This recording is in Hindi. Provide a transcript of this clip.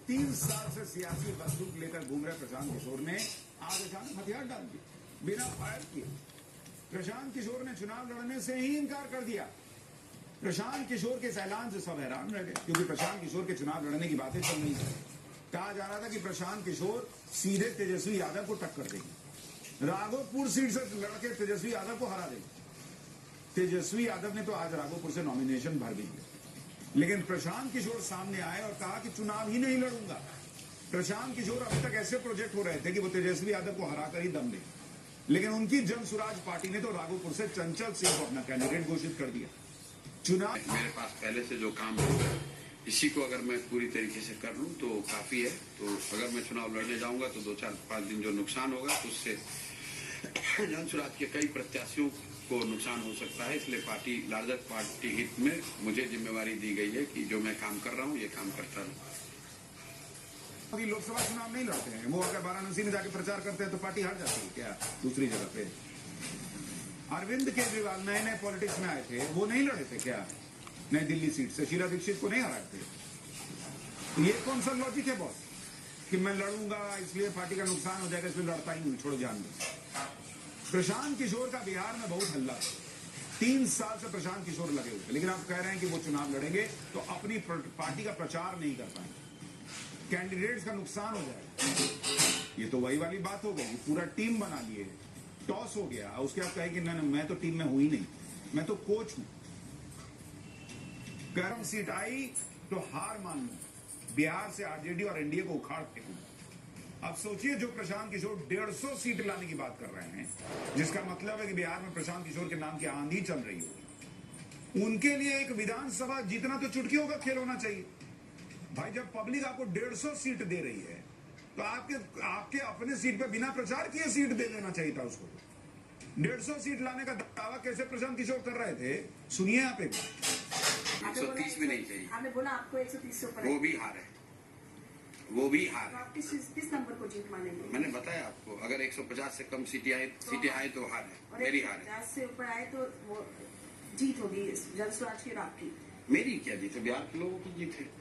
3 साल से सियासी बंदूक लेकर घूम रहे प्रशांत किशोर ने आज अचानक हथियार डाल दिए बिना फायर किए। प्रशांत किशोर ने चुनाव लड़ने से ही इनकार कर दिया। प्रशांत किशोर के इस ऐलान से सब हैरान रह गए, क्योंकि प्रशांत किशोर के चुनाव लड़ने की बातें चल रही थी। कहा जा रहा था कि प्रशांत किशोर सीधे तेजस्वी यादव को टक्कर देंगे, राघोपुर सीट से लड़के तेजस्वी यादव को हरा देंगे। तेजस्वी यादव ने तो आज राघोपुर से नॉमिनेशन भर दी, लेकिन प्रशांत किशोर सामने आए और कहा कि चुनाव ही नहीं लड़ूंगा। प्रशांत किशोर अभी तक ऐसे प्रोजेक्ट हो रहे थे कि वो तेजस्वी यादव को हराकर ही दम दे, लेकिन उनकी जन सुराज पार्टी ने तो राघोपुर से चंचल सिंह को अपना कैंडिडेट घोषित कर दिया। चुनाव मेरे पास पहले से जो काम है इसी को अगर मैं पूरी तरीके से कर लूं तो काफी है। तो अगर मैं चुनाव लड़ने जाऊंगा तो 2-4-5 दिन जो नुकसान होगा तो उससे जन सुराज के कई प्रत्याशियों को नुकसान हो सकता है। इसलिए पार्टी लार्जर पार्टी हित में मुझे जिम्मेवारी दी गई है कि जो मैं काम कर रहा हूं ये काम करता रहूं। अभी लोकसभा चुनाव नहीं लड़ते हैं, वो अगर वाराणसी में जाके प्रचार करते हैं तो पार्टी हार जाती है क्या दूसरी जगह पे? अरविंद केजरीवाल नए नए पॉलिटिक्स में आए थे, वो नहीं लड़े थे क्या नई दिल्ली सीट से? शीला दीक्षित को नहीं हराए थे। तो ये कौन सा लॉजिक है बॉस कि मैं लड़ूंगा इसलिए पार्टी का नुकसान हो जाएगा इसलिए लड़ता ही नहीं, छोड़ो जान दो। प्रशांत किशोर का बिहार में बहुत हल्ला, 3 साल से प्रशांत किशोर लगे हुए थे, लेकिन आप कह रहे हैं कि वो चुनाव लड़ेंगे तो अपनी पार्टी का प्रचार नहीं कर पाएंगे, कैंडिडेट्स का नुकसान हो जाएगा। ये तो वही वाली बात हो गई, पूरा टीम बना लिए, टॉस हो गया, उसके बाद कहे कि नहीं मैं तो टीम में हूं ही नहीं, मैं तो कोच हूं। गर्म सीट आई तो हार मान लूं, बिहार से आरजेडी और एनडीए को उखाड़ फेंकूं। अब सोचिए जो प्रशांत किशोर 150 सीट लाने की बात कर रहे हैं, जिसका मतलब है कि बिहार में प्रशांत किशोर के नाम की आंधी चल रही होगी, उनके लिए एक विधानसभा जीतना तो चुटकियों का खेल होना चाहिए। भाई जब पब्लिक आपको 150 सीट दे रही है तो आपके अपने सीट पे बिना प्रचार किए सीट दे देना चाहिए था उसको। 150 सीट लाने का दावा कैसे प्रशांत किशोर कर रहे थे, सुनिए आप एक बार। 130 में नहीं चाहिए, आपने बोला आपको 130 से ऊपर वो भी हार है, वो भी हार तो है। आप किस नंबर को जीत मानेंगे? मैंने बताया आपको, अगर 150 से कम सीटें आए तो हार है, मेरी हार है। 50 से ऊपर आए तो वो जीत होगी जन स्वराज की और आपकी। मेरी क्या जीत है, बिहार के लोगों की जीत है।